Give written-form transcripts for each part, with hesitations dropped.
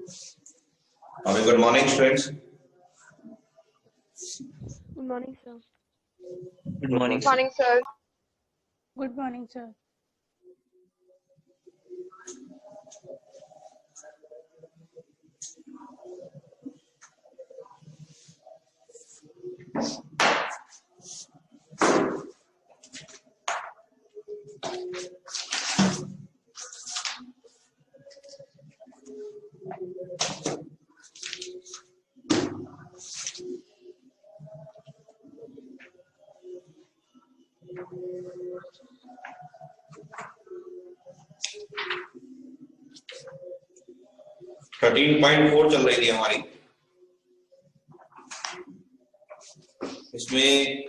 Good morning, students. Good morning, sir. Good morning. Good morning, sir. Good morning, sir. Thirteen point 4 चल रही थी हमारी। इसमें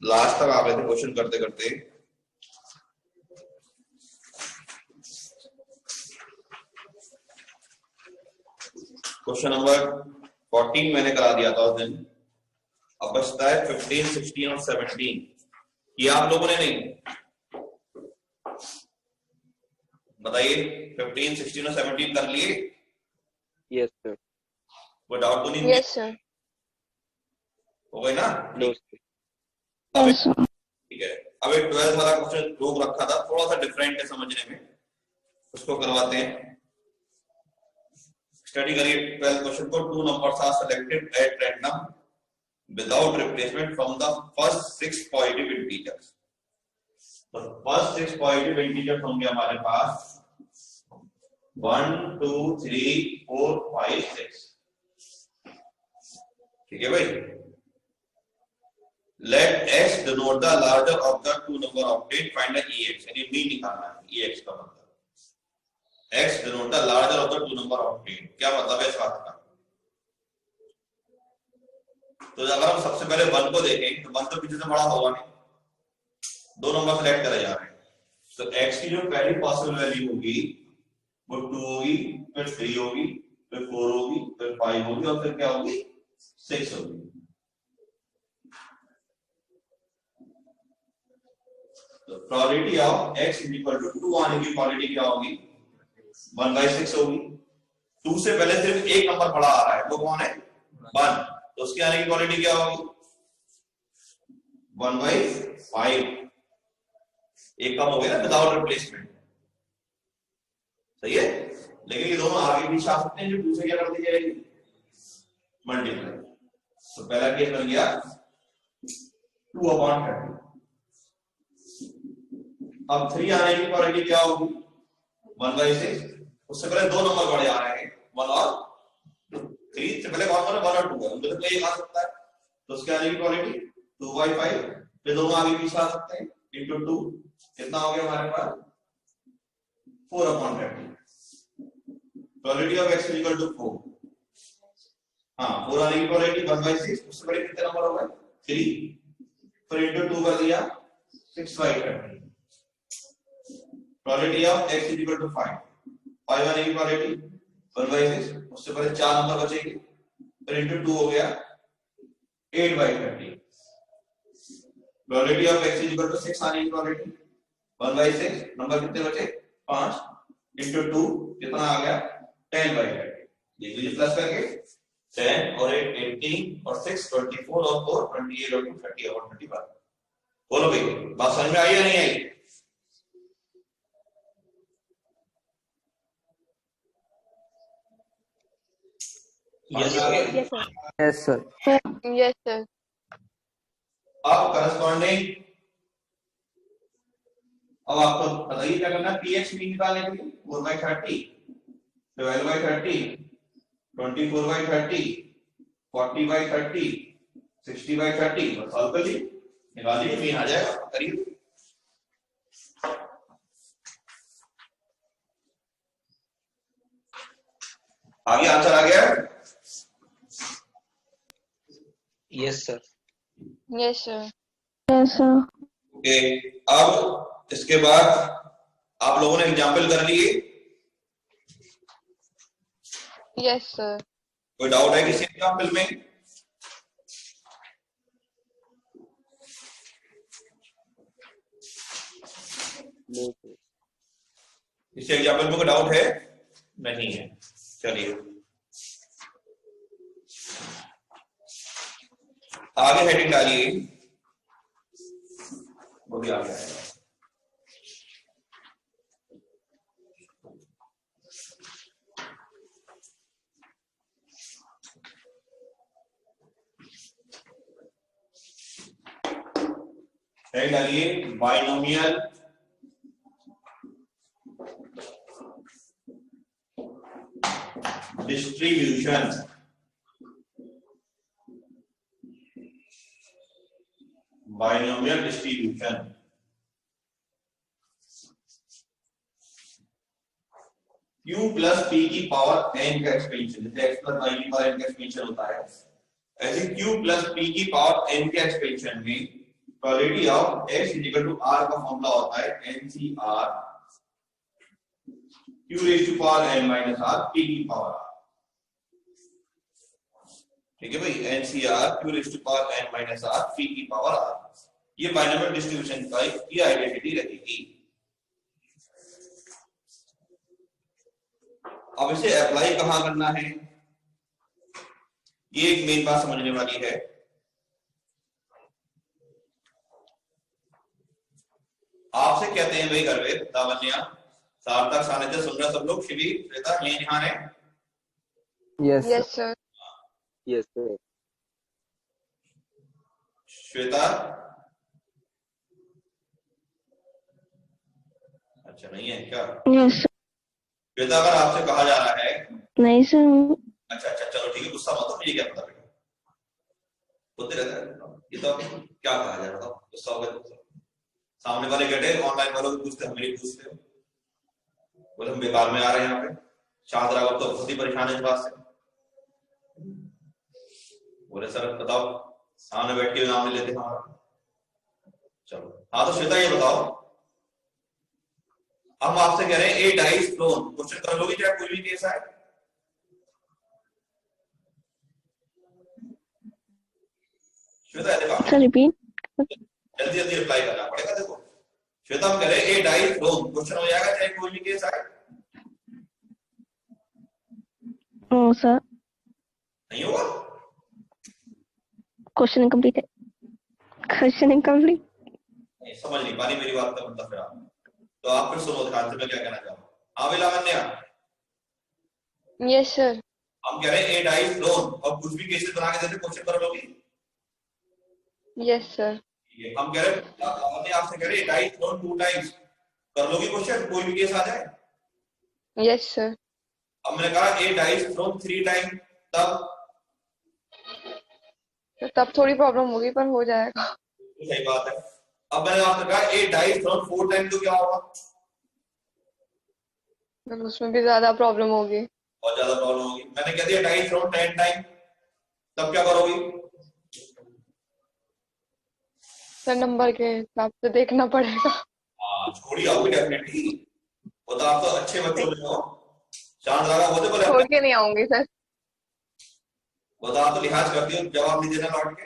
last तक आ गए थे क्वेश्चन करते करते। क्वेश्चन नंबर 14 मैंने करा दिया था उस दिन। अब बचता है 15, 16 और 17। ये आप लोगों ने नहीं बताइए। 15, 16 और 17 कर लिए? Yes sir. कोई डाउट तो नहीं? Yes, sir. हो गई ना? नो ठीक है। अब एक 12 वाला क्वेश्चन रोक रखा था, थोड़ा सा डिफरेंट है समझने में, उसको करवाते हैं। स्टडी करिए 12 क्वेश्चन को। 2 numbers are selected at random without replacement from the first 6 positive integers। तो फर्स्ट 6 पॉजिटिव इंटीजर्स होंगे हमारे पास 1, 2, 3, 4, 5, 6। ठीक है भाई। Let x denote the larger of the two number obtained, find the ex। यानी मीन निकालना है। ex का मतलब x denote the larger of the two number obtained। क्या मतलब है इस बात का? तो अगर हम सबसे पहले 1 को देखें तो 1 तो पीछे से बड़ा होगा नहीं, दो नंबर सेलेक्ट करे जा रहे हैं। तो x की जो पहली पॉसिबल वैल्यू होगी वो 2 होगी, फिर 3 होगी, फिर 4 होगी, फिर 5 होगी और फिर क्या होगी? 6 होगी। तो probability of x is equal to 2 आने की प्रोबेबिलिटी क्या होगी? 1/6 होगी। 2 से पहले सिर्फ एक नंबर बड़ा आ रहा है, वो कौन है? 1। तो उसके आने की प्रोबेबिलिटी क्या होगी? 1/5। एक कम हो गया ना विदाउट रिप्लेसमेंट। सही है। लेकिन ये दोनों आगे पीछे आ सकते हैं। जो 2 से क्या कर दी जाएगी? मल्टीप्लाई। तो पहला केस बन गया 2/30। अब 3 आने की प्रोबेबिलिटी क्या होगी? 1/6। उससे पहले दो नंबर बड़े आ रहे हैं, 1 और 3 से पहले कौन सा 1 और 2 है, उनमें से कोई एक आ सकता है। तो उसके आने की प्रोबेबिलिटी 2/5। फिर दोनों आगे पीछे आ सकते हैं इंटू 2। कितना हो गया हमारे पास? 4/30। Probability of x equal to 4। हाँ, 4 आने की प्रोबेबिलिटी 1/6। उससे बड़े कितने नंबर हो गए? 3। फिर इंटू 2 कर दिया 6/30। Probability of x equal to 5। 5 आने की प्रोबेबिलिटी 1/6। उससे पहले 4 नंबर बचेंगे, फिर इंटू 2 हो गया 8/30। Probability of x equal to 6 आने की प्रोबेबिलिटी 1/6। नंबर कितने बचे? 5 इंटू 2 कितना आ गया? 10/30। देख लीजिए प्लस करके 10 और 8 18 और 6 24 और 4 28 और 2 30 और 31। बोलो भाई, बात समझ में आई या नहीं आई? Yes Yes, sir. Yes sir. Yes, sir. अब करस्पॉन्डिंग, अब आपको बताइए क्या करना है px मीन निकालने के लिए। 4/30, 12/30, 24/30, 40/30, 60/30। बस सॉल्व कर लीजिए, निकालिए, मीन आ जाएगा। करिए। आगे आंसर आ गया? Yes sir. Yes, sir. Okay. अब इसके बाद आप लोगों ने एग्जाम्पल कर लिए? Yes, sir. कोई डाउट है किसी एग्जाम्पल में? No sir. इस एग्जाम्पल में कोई डाउट है? नहीं है। चलिए आगे हेडिंग डालिए, वो भी आगे आएगा। हेडिंग डालिए binomial distribution. Binomial distribution q plus p की पावर n का एक्सपेंशन, जैसे x प्लस y की पावर n का एक्सपेंशन होता है, ऐसे q प्लस p की पावर n के एक्सपेंशन में probability of x is equal to r का फॉर्मूला होता है ncr q raise to power n minus r p की पावर r। ठीक है भाई, ncr q raise to power n minus r p की पावर r। ये बाइनोमियल डिस्ट्रीब्यूशन का ये आइडेंटिटी रहेगी। अब इसे अप्लाई कहां करना है, ये एक मेन बात समझने वाली है। आपसे कहते हैं भाई गर्वित, लावण्या, सार्थक, सानिध्य, सुन रहे सब लोग, शिवी, श्वेता, ये ध्यान है? Yes Yes, sir. Yes sir. Shweta, अच्छा नहीं है क्या? Yes sir. श्वेता, अगर आपसे कहा जा रहा है, नहीं सर। अच्छा अच्छा चलो ठीक है, गुस्सा मत हो, मुझे क्या पता बेटा, होते रहता है ये तो। क्या कहा जा रहा था, गुस्सा हो गया? सामने वाले बैठे ऑनलाइन वालों को पूछते, हमें नहीं पूछते हो, बोले हम बेकार में आ रहे हैं यहाँ पे। शाद रावत तो खुद ही परेशान है इस बात से। बोले सर बताओ, सामने बैठ के नाम ले लेते हमारा। चलो हाँ, तो श्वेता ये बताओ, हम आपसे कह रहे हैं ए डाइस थ्रोन, क्वेश्चन कर लोगे चाहे कोई भी केस आए? श्वेता देखो, सर रिपीट। जल्दी जल्दी रिप्लाई करना पड़ेगा। देखो श्वेता, हम कह रहे हैं ए डाइस थ्रोन, क्वेश्चन हो जाएगा चाहे कोई भी केस आए? नो सर, नहीं होगा? क्वेश्चन इनकम्प्लीट है। Question incomplete. नहीं समझ नहीं पा रही मेरी बात का मतलब फिर आप, तो आप फिर सुनो ध्यान से मैं क्या कहना चाह रहा हूँ। हाँ भाई लावण्या, Yes, sir. हम कह रहे हैं ए डाइस थ्रोन और कुछ भी केसेस बना के देते, क्वेश्चन कर लोगी? Yes, sir. हम कह रहे हैं, हमने आपसे कह रहे हैं डाइस थ्रोन 2 टाइम्स, कर लोगी क्वेश्चन कोई भी केस आ जाए? Yes, sir. हमने कहा ए डाइस थ्रोन 3 टाइम, तब तो तब थोड़ी प्रॉब्लम होगी पर हो जाएगा। सही बात है। अब मैंने आपसे कहा ए डाइस थ्रोन 4 टाइम, तो क्या होगा? तो उसमें भी ज्यादा प्रॉब्लम होगी। बहुत ज्यादा प्रॉब्लम होगी। मैंने कह दिया डाइस थ्रोन 10 टाइम, तब क्या करोगी? सर नंबर के हिसाब से देखना पड़ेगा। हाँ छोड़ी आओगी डेफिनेटली, वो तो आप तो अच्छे बच्चों में हो, चांद लगा वो तो बोले छोड़ के नहीं आऊंगी सर। वो तो आप तो लिहाज करती हो, जवाब नहीं देना लौट के।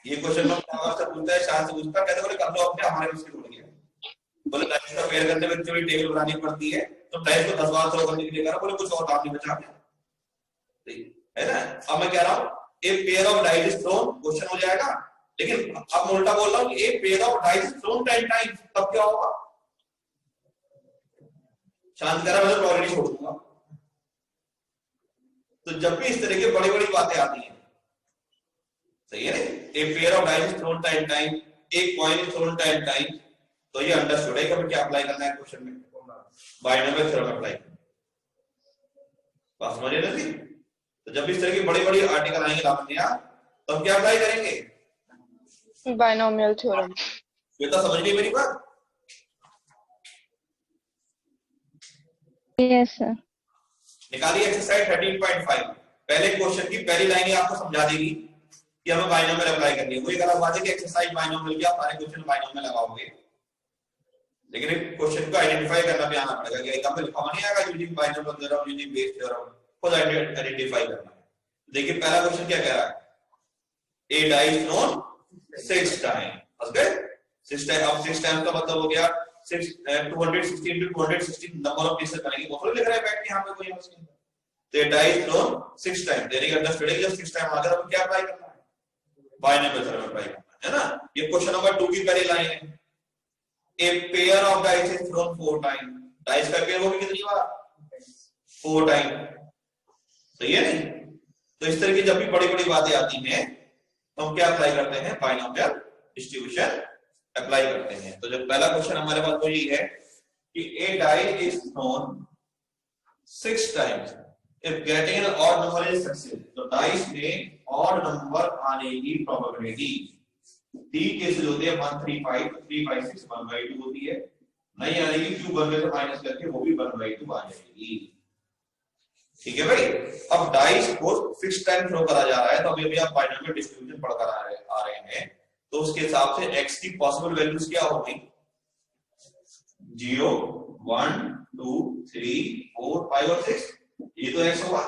ये क्वेश्चन में से पूछता है, शायद से पूछता, कहते बोले कर लो अपने, हमारे उसकी उड़ गया। बोले डाइस का पेयर करने में थोड़ी टेबल बनानी पड़ती है, तो डाइस को 10 बार थ्रो करने के लिए करा, बोले कुछ और काम नहीं बचा है ना। अब मैं कह रहा हूँ a pair of dice is throne, question हो जाएगा। लेकिन अब मैं उल्टा बोल रहा हूँ कि a pair of dice is throne 10 times, तब क्या होगा? शांत करा, मैं तो ऑलरेडी छोड़ दूंगा। तो जब भी इस तरह की बड़ी बड़ी बातें आती हैं, सही है ना, a pair of dice is throne 10 time, एक कॉइन इज थ्रोन 10 टाइम, तो ये अंडरस्टूड है कि क्या अप्लाई करना है क्वेश्चन में, बाइनोमियल थ्योरम अप्लाई। बात समझ रहे थे? तो जब इस तरह की बड़ी बड़ी आर्टिकल आएंगे लावण्या, तो हम क्या अप्लाई करेंगे? Binomial theorem. श्वेता समझ गई मेरी बात? Yes sir. निकालिए एक्सरसाइज 13.5। पहले क्वेश्चन की पहली लाइन ही आपको समझा देगी कि हमें बाइनोमियल अप्लाई करनी है। वही अगर आप बात है कि एक्सरसाइज बाइनोमियल की, आप सारे क्वेश्चन बाइनोमियल लगाओगे, लेकिन एक क्वेश्चन को आइडेंटिफाई करना भी आना पड़ेगा कि एग्जाम में लिखा हुआ नहीं आएगा using binomial theorem, using Bayes theorem, खुद आइडेंटिफाई करना है। देखिए पहला क्वेश्चन क्या कह रहा है, ए डाइस थ्रोन 6 टाइम, समझ गए? 6 टाइम, अब 6 टाइम का मतलब हो गया 6 216 into 216 नंबर ऑफ पीसेस बनेंगे। वो थोड़ी लिख रहा है बैठ के यहाँ पे कोई मशीन, तो ये डाइस थ्रोन 6 टाइम, देनी अंडरस्टैंडिंग जब 6 टाइम आ गया तो क्या अप्लाई करना है, बाइनोमियल थ्योरम अप्लाई करना है ना। ये क्वेश्चन नंबर 2 की पहली लाइन है। A pair of dice is throne 4 time, dice का पेयर वो भी कितनी बार, 4 टाइम, सही है नहीं। तो इस तरह की जब भी बड़ी बड़ी बातें आती हैं तो हम क्या अप्लाई करते हैं, बाइनोमियल डिस्ट्रीब्यूशन अप्लाई करते हैं। तो जब पहला क्वेश्चन हमारे पास वो यही है कि a die is thrown 6 times if getting an odd number is success, तो डाइस में ऑड नंबर आने की प्रोबेबिलिटी 3 केसेस होते हैं, 1 3 5, तो 3 5 6 1/2 होती है, नहीं आने की क्यूब बनने से माइनस करके वो भी 1/2 आ जाएगी। ठीक है भाई। अब डाइस को 6 टाइम थ्रो करा जा रहा है, तो अभी आप बाइनोमियल डिस्ट्रीब्यूशन पढ़कर आ रहे हैं, तो उसके हिसाब से x की पॉसिबल वैल्यूज क्या होगी, 0 1 2 3 4 5 और 6, ये तो x होगा।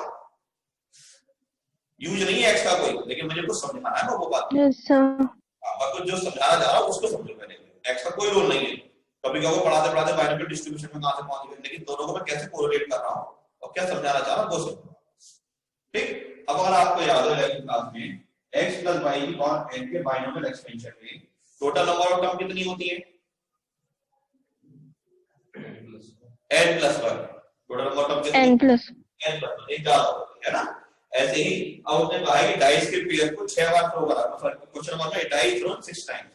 यूज नहीं है x का कोई, लेकिन मुझे कुछ समझाना है ना वो बात। Yes sir. आपको जो समझाना जा रहा है उसको समझो पहले, x का कोई रोल नहीं है। कभी कभी पढ़ाते पढ़ाते बाइनोमियल डिस्ट्रीब्यूशन में कहां से पहुंच गए, लेकिन दोनों को मैं कैसे कोरिलेट कर रहा हूं और क्या समझाना चाह रहा हूं वो समझो। ठीक। अब अगर आपको याद हो 11th क्लास में x प्लस y की पावर n के बाइनोमियल एक्सपेंशन में टोटल नंबर ऑफ टर्म कितनी होती है, n plus 1, total number of term कितनी, n प्लस n प्लस 1, एक ज्यादा होती है ना। ऐसे ही अब उसने कहा है कि डाइस के पेयर को 6 बार थ्रो करा, मतलब क्वेश्चन नंबर में डाइस थ्रोन 6 टाइम्स,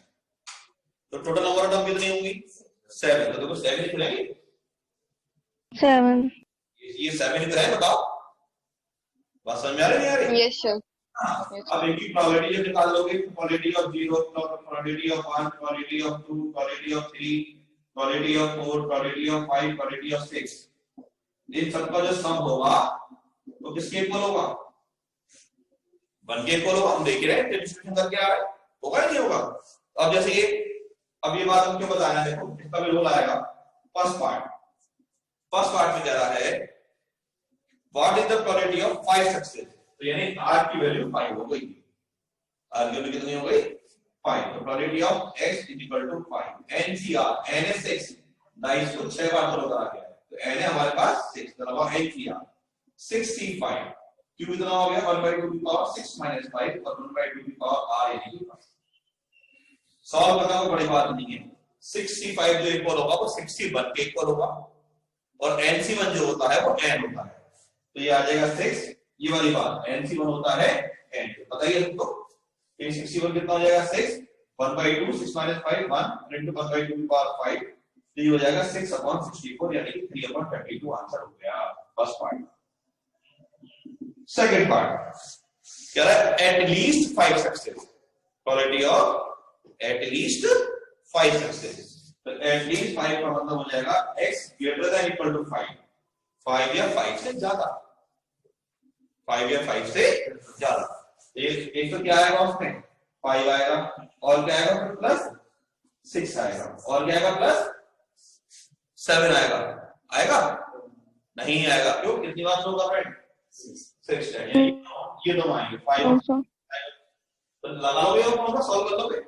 तो टोटल नंबर ऑफ टर्म कितनी होंगी, 7। तो देखो 7 ही खुलेंगे, 7 ये 7 ही तो है, बताओ बात समझ में आ रही है, नहीं आ रही? Yes sir. अब इनकी प्रोबेबिलिटी जब निकाल लोगे, probability of 0, probability of 1, probability of 2, probability of 3, probability of 4, probability of 5, probability of 6, इन सबका जो सम होगा तो किसके इक्वल होगा, 1 के इक्वल होगा। हम देख रहे हैं डिस्ट्रीब्यूशन करके आ रहा है, होगा नहीं होगा। अब जैसे ये, अब ये बात हम क्यों बताना है, देखो इसका भी रोल आएगा। फर्स्ट पार्ट में कह रहा है what is the probability of 5 success, तो यानी r की वैल्यू 5 हो गई, r की वैल्यू कितनी हो गई, 5। तो probability of x is equal to 5, NCR n है 6, डाइस को 6 बार थ्रो करा गया है, तो n है हमारे पास 6, मतलब NCR 65, q कितना हो गया, 1/2 टू द पावर 6 - 5 और 1/2 टू द पावर r यानी कि सॉल्व करना कोई बड़ी बात नहीं है। 65 जो इक्वल होगा वो 61 के इक्वल होगा, और NC1 जो होता है वो n होता है, तो ये आ जाएगा 6, ये वाली बात NC1 होता है n, बताइए सबको। ये 61 कितना हो जाएगा, 6 1/2 6 - 5 1 into 1/2 to the power 5, तो ये हो जाएगा 6/64 यानी कि 3/32 आंसर हो गया फर्स्ट पार्ट। सेकंड पार्ट क्या है, at least 5 success, probability of at least 5 success, तो एट लीस्ट 5 का मतलब हो जाएगा x greater than equal to 5, 5 या 5 से ज्यादा, 5 या 5 से ज्यादा। एक तो क्या आएगा उसमें, 5 आएगा, और क्या आएगा प्लस 6 आएगा, और क्या आएगा प्लस 7 आएगा, आएगा नहीं आएगा, क्यों, कितनी बार थ्रो कर रहे हैं, 6 यानी ये दोनों आएंगे 5, तो लगा लोगे और कौन सा सॉल्व कर लोगे,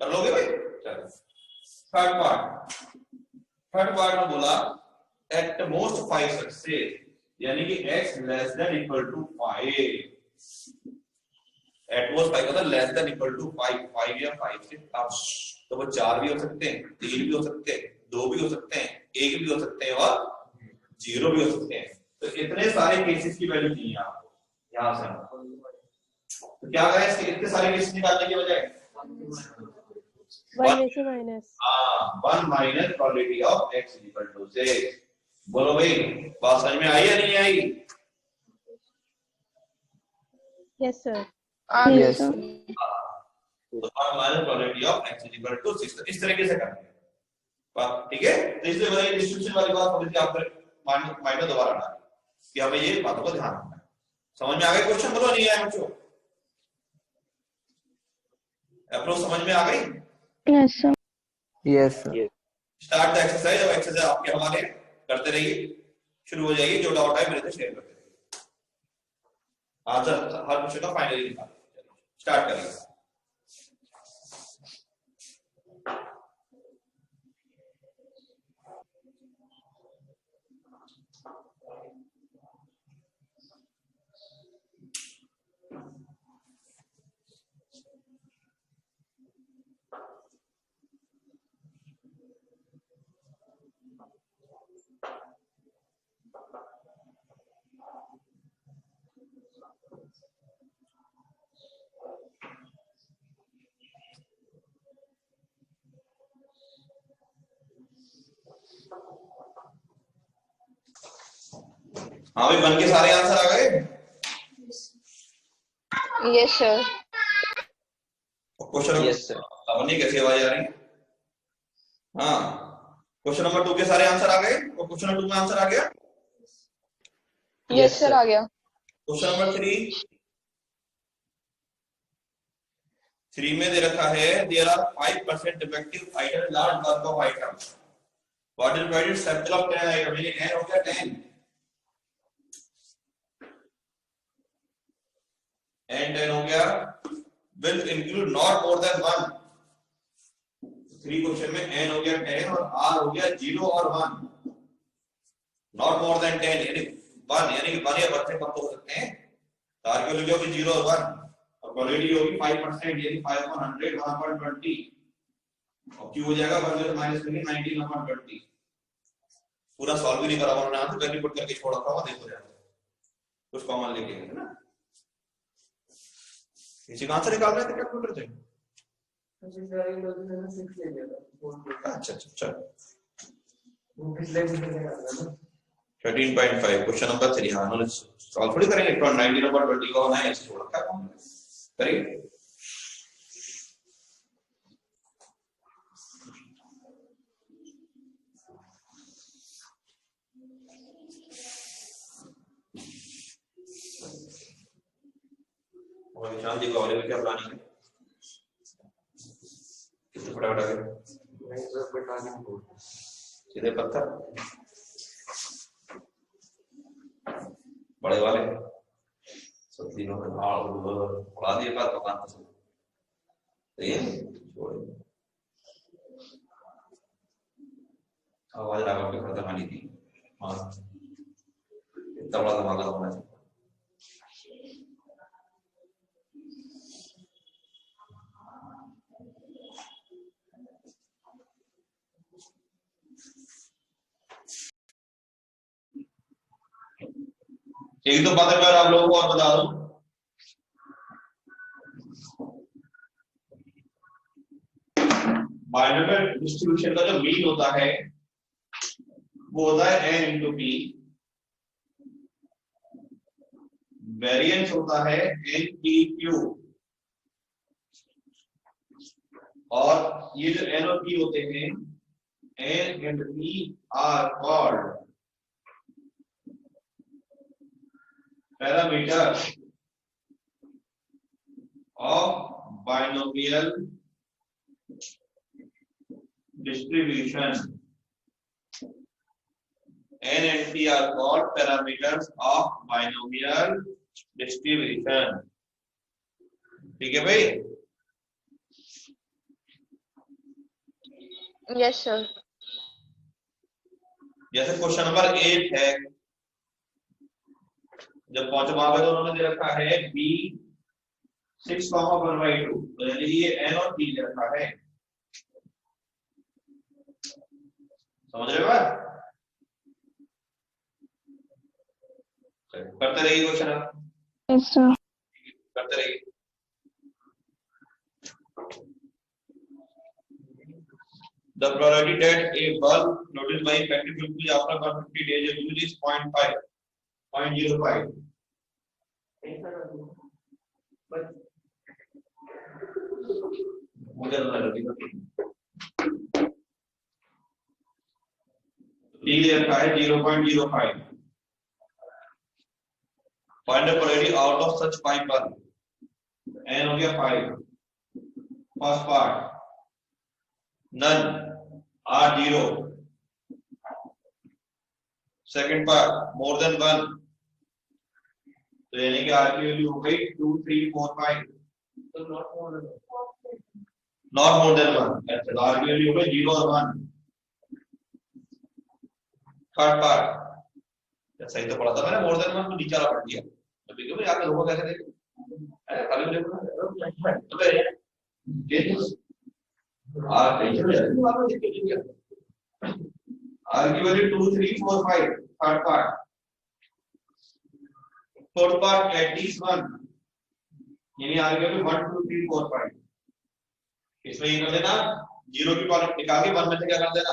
कर लोगे भाई। चलो थर्ड पार्ट में बोला एट मोस्ट 5 सक्सेस, यानी कि x less than equal to 5, at most 5 मतलब लेस देन इक्वल टू 5, 5 या 5 से कम, तो वो 4 भी हो सकते हैं, 3 भी हो सकते हैं, 2 भी हो सकते हैं, 1 भी हो सकते हैं और 0 भी हो सकते हैं। तो इतने सारे केसेस की वैल्यू चाहिए आपको यहां से, तो क्या करें इसके इतने सारे केसेस निकालने के बजाय 1 में से minus 1 minus probability of x is equal to 6। बोलो भाई बात समझ में आई या नहीं आई, यस सर। Yes. तो 1 minus probability of x is equal to 6, तो इस तरीके से करते हैं बात, ठीक है। तो इसलिए मैंने डिस्ट्रीब्यूशन वाली बात थोड़ी सी आपको माइंड में दोबारा डाली कि हमें ये बातों को ध्यान रखना है। समझ में आ गया क्वेश्चन, बोलो नहीं आया बच्चों, अप्रोच समझ में आ गई, yes sir. Yes, sir. Start the exercise. अब एक्सरसाइज आपके हमारे करते रहिए, शुरू हो जाएगी, जो डाउट है मेरे से शेयर करते रहिए, आंसर हर क्वेश्चन का फाइनली निकाल स्टार्ट करिए। हाँ भाई, 1 के सारे आंसर आ गए। Yes sir. Question yes sir. Lavanya कैसी आवाज आ रही है? हाँ, क्वेश्चन नंबर 2 के सारे आंसर आ गए और क्वेश्चन नंबर 2 में आंसर आ गया। यस सर आ गया। क्वेश्चन नंबर 3 में दे रखा है there are 5% defective item in large work of item, what is divided sample of 10 item, ये n हो गया 10 एंड 10 हो गया, will include not more than 1। 3 question में n हो गया 10 और r हो गया 0 और 1, not more than 10 यानी 1, यानी कि 1 या 1 से कम तो हो सकते हैं। तो r की वैल्यू होगी 0 और 1 और क्वालिटी होगी 5% यानी 5 upon 100 1/20 और q हो जाएगा 1 माइनस 19 upon 20। पूरा सॉल्व भी नहीं करा उन्होंने, यहाँ तो वैल्यू पुट करके छोड़ रखा हुआ, देखो यार कुछ कॉमन लेके है ना। इसी का आंसर निकाल रहे थे कैलकुलेटर से। अच्छा अच्छा चलो 13.5 क्वेश्चन नंबर 3। हाँ उन्होंने सॉल्व थोड़ी करेंगे, 19 नंबर 20 का होना है, इससे थोड़ा क्या कॉमन करेंगे। और निशान जी का वाले क्या प्लानिंग है? कितने फटाफट आगे सीधे पत्थर बड़े वाले सब तीनों में उड़ा दिए बात दुकान पर सही है। आवाज लगा के खत्म आनी थी। हाँ इतना बड़ा धमाका होना चाहिए। एक दो बातें मैं आप लोगों को और बता दूं। बायनोमियल डिस्ट्रीब्यूशन का जो मीन होता है वो होता है n इंटू पी, वेरिएंस होता है n p q, और ये जो n और p होते हैं n and p are called parameters of binomial distribution। n and p are called parameters of binomial distribution। ठीक है भाई? Yes sir. जैसे क्वेश्चन नंबर 8 है, जब पहुंचे वहां पे तो उन्होंने दे रखा है b 6,1/2, तो यानी ये n और p दे रखा है। समझ रहे हो बात? करते रहिए क्वेश्चन, आप यस सर। करते रहिए। The probability that a bulb noticed by effective filtration after 150 days of use is 0.05। मुझे टी दे रखा है 0.05। Find the probability out of such 5 bulb, n हो गया 5। First part none r 0, second part more than 1, तो यानी कि r की value हो गई 2 3 4 5, तो not more than 1, अच्छा r की वैल्यू हो गई 0 और 1। थर्ड पार्ट सही तो पढ़ा था मैंने, मोर देन 1 तो नीचे वाला पढ़ दिया, तो देखो भाई आपने रोको कैसे देखो, अरे खाली देखो ना ये r की value 2 3 4 5, third part. Fourth part at least 1, यानी r की वैल्यू 1 2 3 4 5। इसमें ये कर देना 0 की पावर निकाल के 1 में से क्या कर देना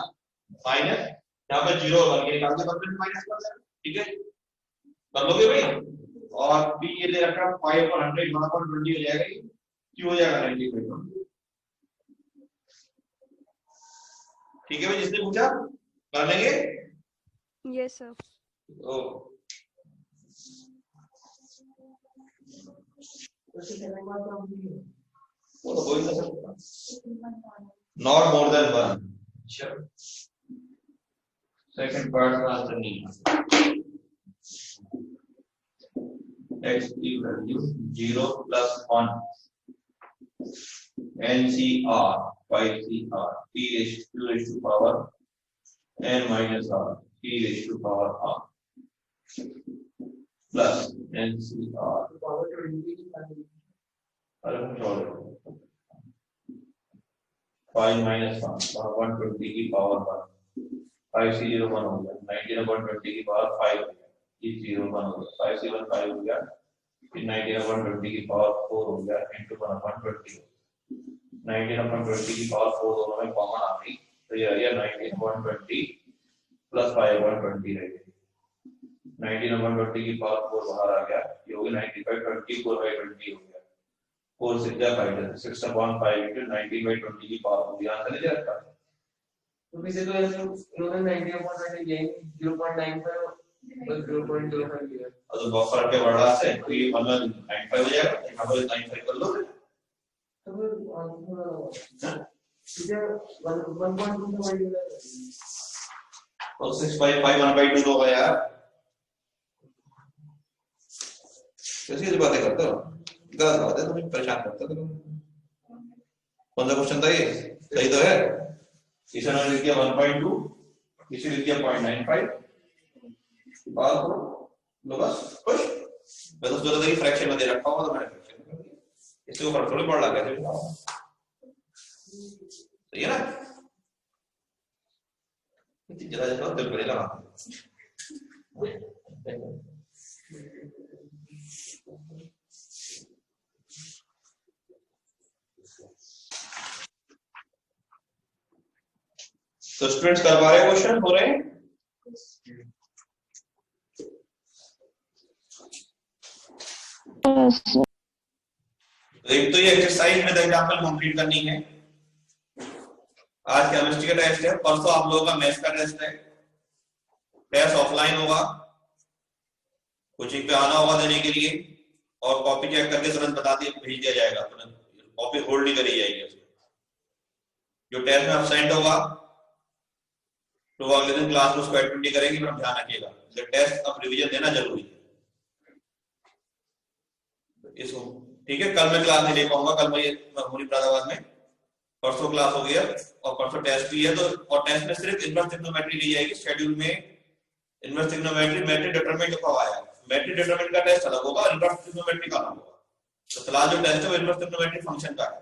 माइनस, यहाँ पे 0 और 1 निकाल के 1 में से माइनस कर देना। ठीक है, कर लोगे भाई। और p ये दे रखा 5/100 1/20 हो जाएगा, q हो जाएगा 90/20। ठीक है भाई, जिसने पूछा कर लेंगे। Yes, sir. ओ वो तो कोई नहीं सकता, नॉट मोर देन 1। चलो सेकंड पार्ट का आंसर नहीं है। x की value 0 + 1 NCR 5CR p raised to power n minus r p raised to power r plus NCR अरे छोड़ो 5 minus 120 की पावर 1 5 से 0 1 हो गया 19/20 की पावर 5 हो गया, ये 0 1 हो गया 5 से 1 5 हो गया, फिर 19/20 की पावर 4 हो गया into 1/20 19/20 की पावर 4 दोनों में कॉमन आ गई, तो ये आ गया 19/20 प्लस 5/20 रह गई। 19/20 की पावर 4 बाहर आ गया, ये हो गया 90/20 4/20 हो गया। 4 6 जा 5 6/5 into 90/20 की पावर हो गया, आंसर ले रखा है। तो पीछे तो ऐसे इन्होंने 90/20 ये 0.95 और 0.05 लिया। और तो बहुत फर्क है बड़ा से, तो ये मतलब 95 हो जाएगा, यहां पर 95 कर लो। तो तुझे 1.2 से मल्टीप्लाई और 6/5 1/2 होगा यार, कैसी बातें करते हो, गलत बात है, तुम्हें परेशान करते हो। कौन सा क्वेश्चन था ये, सही तो है। इसे उन्होंने लिख दिया 1.2, इसे लिख दिया 0.95, बात करो लो बस खुश। मैं तो सोचा था कि फ्रैक्शन में दे रखा होगा, तो मैंने फ्रैक्शन में कर दिया, इससे ऊपर थोड़ी पढ़ लगा कैसे बताओ, सही है ना। जरा जरा दिल पर लगा तो स्टूडेंट्स कर पा रहे हैं, क्वेश्चन हो रहे हैं। एक तो ये एक्सरसाइज में एग्जांपल कंप्लीट करनी है। आज केमिस्ट्री का टेस्ट है, परसों आप लोगों का मैथ्स का टेस्ट है। टेस्ट ऑफलाइन होगा, कोचिंग पे आना होगा देने के लिए, और कॉपी चेक करके तुरंत बता दिए भेज दिया जाएगा, तुरंत कॉपी होल्ड नहीं करी जाएगी। जो टेस्ट में एब्सेंट होगा तो अगले दिन क्लास में उसको एक्टिविटी करेंगे, पर ध्यान रखिएगा टेस्ट अब रिवीजन देना जरूरी है इसको। ठीक है, कल मैं क्लास नहीं ले पाऊंगा, कल मैं मुरादाबाद में, परसों क्लास हो गया और परसों टेस्ट भी है। तो और टेस्ट में सिर्फ इनवर्स ट्रिग्नोमेट्री ली जाएगी। शेड्यूल में इनवर्स ट्रिग्नोमेट्री मैट्रिक डिटरमिनेंट लिखा हुआ है, मैट्रिक डिटरमिनेंट का टेस्ट अलग होगा, इनवर्स ट्रिग्नोमेट्री का अलग होगा। तो फिलहाल जो टेस्ट है वो इनवर्स ट्रिग्नोमेट्री फंक्शन का है,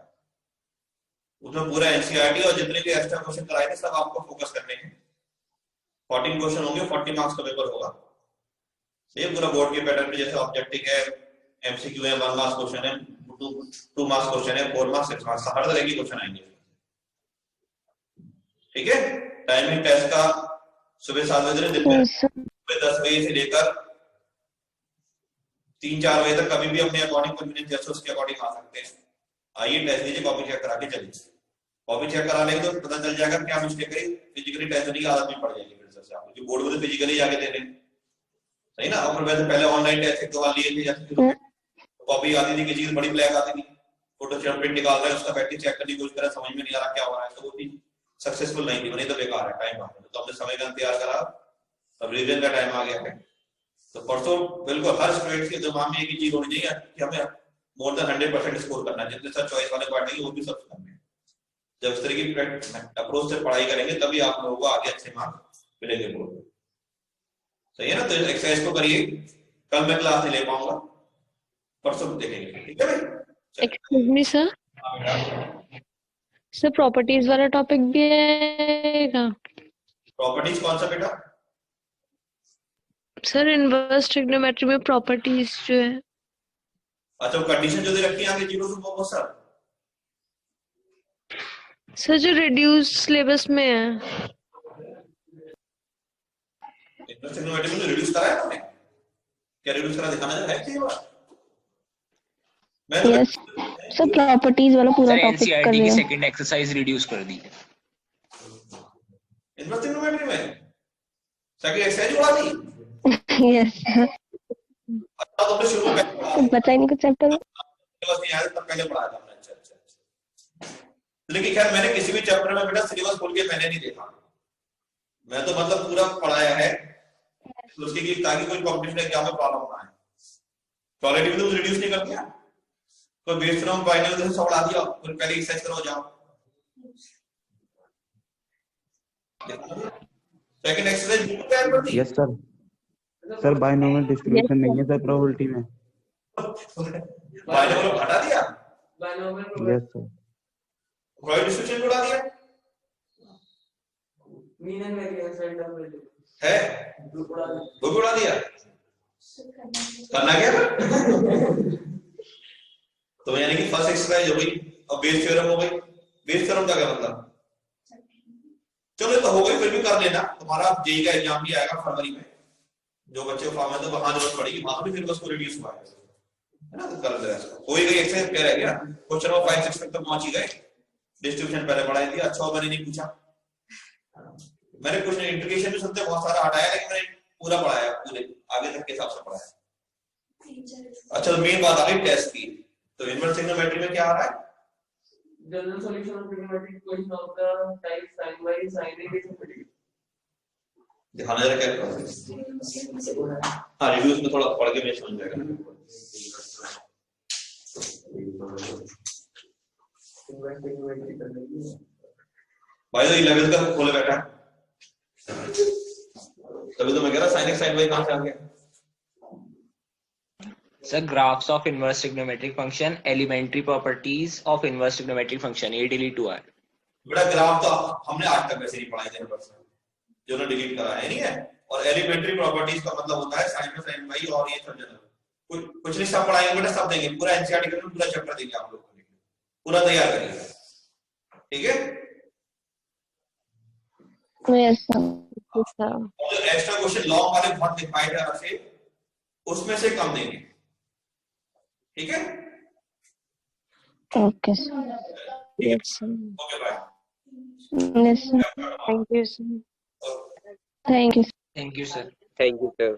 उसमें पूरा एनसीईआरटी और जितने भी एक्स्ट्रा क्वेश्चन कराए थे सब आपको फोकस करने हैं। 14 क्वेश्चन होंगे, 40 मार्क्स का पेपर होगा। ये पूरा बोर्ड के पैटर्न पे, जैसे ऑब्जेक्टिव है, एमसीक्यू है, 1 मार्क्स क्वेश्चन है, 2 मार्क्स क्वेश्चन है, 4 मार्क्स 6 मार्क्स, हर तरह के क्वेश्चन आएंगे। ठीक है, टाइमिंग टेस्ट का सुबह 7 बजे, दिन में सुबह 10 बजे से लेकर 3-4 बजे तक, कभी भी अपने अकॉर्डिंग कन्वीनियंस जैसे उसके अकॉर्डिंग आ सकते हैं। आइए टेस्ट दीजिए, कॉपी चेक करा के चलिए। कॉपी चेक करा लेंगे तो पता चल जाएगा क्या मिस्टेक करी, फिजिकली टेस्ट देने की आदत भी पड़ जाएगी फिर से आप, जो बोर्ड में फिजिकली जाके दे रहे हैं, सही ना। और वैसे पहले ऑनलाइन टेस्ट 1-2 बार लिए थे, जैसे कॉपी आती थी, किसी की बड़ी ब्लैक आती थी, फोटोशॉप प्रिंट निकाल रहा है, उसका बैटरी चेक करने की कोशिश कर रहा है, समझ में नहीं आ रहा क्या हो रहा है, तो वो भी सक्सेसफुल नहीं थी, नहीं तो बेकार है, टाइम आ गया। तो हमने समय का तैयार करा, अब रिवीजन का टाइम आ गया है। तो परसों बिल्कुल हर स्टूडेंट के दिमाग में एक ही चीज होनी चाहिए कि हमें मोर देन 100% स्कोर करना है। जितने सब चॉइस वाले पढ़ेंगे वो भी सब करने हैं। जब इस तरह की अप्रोच से पढ़ाई करेंगे तभी आप लोगों को आगे अच्छे मार्क्स मिलेंगे बोर्ड में, सही है ना। तो एक्सरसाइज को करिए, कल मैं क्लास नहीं ले पाऊंगा, परसों देखेंगे, ठीक है भाई। Excuse me sir, sir properties वाला टॉपिक भी आएगा? प्रॉपर्टीज कौन सा बेटा? सर इनवर्स ट्रिग्नोमेट्री में प्रॉपर्टीज जो है। अच्छा, वो कंडीशन जो दे रखी है आगे 0 से वो सर जो रिड्यूस सिलेबस में है। इनवर्स ट्रिग्नोमेट्री में रिड्यूस करा है आपने? क्या रिड्यूस करा दिखाना है कि मैं तो यस सर, प्रॉपर्टीज वाला पूरा सर टॉपिक कर एनसीईआरटी रहे की हैं। सेकंड एक्सरसाइज रिड्यूस कर दी है। इन्वर्स ट्रिग्नोमेट्री में सेकंड एक्सरसाइज उड़ा दी। यस सर, अच्छा तुमने शुरू में पहले कुछ बचा ही नहीं कुछ चैप्टर में। सिलेबस नहीं आया तब पहले पढ़ाया था हमने। अच्छा अच्छा अच्छा। लेकिन खैर मैंने किसी भी चैप्टर में बेटा सिलेबस खोल के मैंने नहीं देखा, मैं तो मतलब पूरा पढ़ाया है तो उसके लिए ताकि कोई कॉम्पिटिशन एग्जाम में प्रॉब्लम ना आए। क्वालिटी तो रिड्यूस नहीं कर दिया, कोई बेस फ्रॉम फाइनल से सब उड़ा दिया, फिर पहले एक्सरसाइज करो जाओ। सेकंड एक्सरसाइज बिल्कुल तैयार कर दी। Yes sir. Sir binomial distribution नहीं है सर प्रोबेबिलिटी में। बाइनोमियल हटा दिया। Yes sir. प्रोबेबिलिटी डिस्ट्रीब्यूशन उड़ा दिया mean and variance random value है, वो भी उड़ा दिया। करना क्या तो यानी कि फर्स्ट एक्सरसाइज हो गई और बेस थ्योरम हो गई। बेस थ्योरम का क्या मतलब, चलो तो हो गई, फिर भी कर लेना, तुम्हारा जेई का एग्जाम भी आएगा फरवरी में, जो बच्चे को फॉर्म है तो वहां जरूरत पड़ेगी, वहां भी फिर उसको रिड्यूस हुआ है ना, तो कर लेना इसको। हो ही गई एक्सरसाइज, क्या रह गया, क्वेश्चन नंबर 5 6 तक तो पहुंच ही गए। डिस्ट्रीब्यूशन पहले पढ़ाई थी, अच्छा मैंने नहीं पूछा, मैंने कुछ इंटीग्रेशन भी सुनते बहुत सारा हटाया, लेकिन मैंने पूरा पढ़ाया, पूरे आगे तक के हिसाब से पढ़ाया। अच्छा तो मेन बात आ गई टेस्ट की, तो इनवर्स ट्रिग्नोमेट्री में क्या आ रहा है, general solution of trigonometric equation of the type sin y sin a is infinity। दिखाना जरा क्या। हाँ रिव्यूज में थोड़ा पढ़ के मैं समझ जाएगा। भाई तो 11 का खोले बैठा है, तभी तो मैं कह रहा sin x sin y कहां से आ गया। Sir graphs of inverse trigonometric function, elementary properties of inverse trigonometric function, ये डिलीट हुआ है। बेटा ग्राफ तो हमने आज तक वैसे नहीं पढ़ाए थे इनवर्स में, जो ना डिलीट करा है नहीं है। और एलिमेंट्री प्रॉपर्टीज का मतलब होता है sin में sin y, और ये सब जनरल कुछ नहीं, सब पढ़ाएंगे बेटा, सब देंगे, पूरा एनसीईआरटी का पूरा चैप्टर देंगे आप लोगों को, पूरा तैयार करिए, ठीक है। Yes sir. और जो एक्स्ट्रा क्वेश्चन लॉन्ग वाले बहुत डिफाइंड है से, उसमें से कम देंगे, ठीक है। Okay sir. Yes sir. Okay bye. Yes sir, thank you sir. Thank you. Thank you sir. Thank you, sir.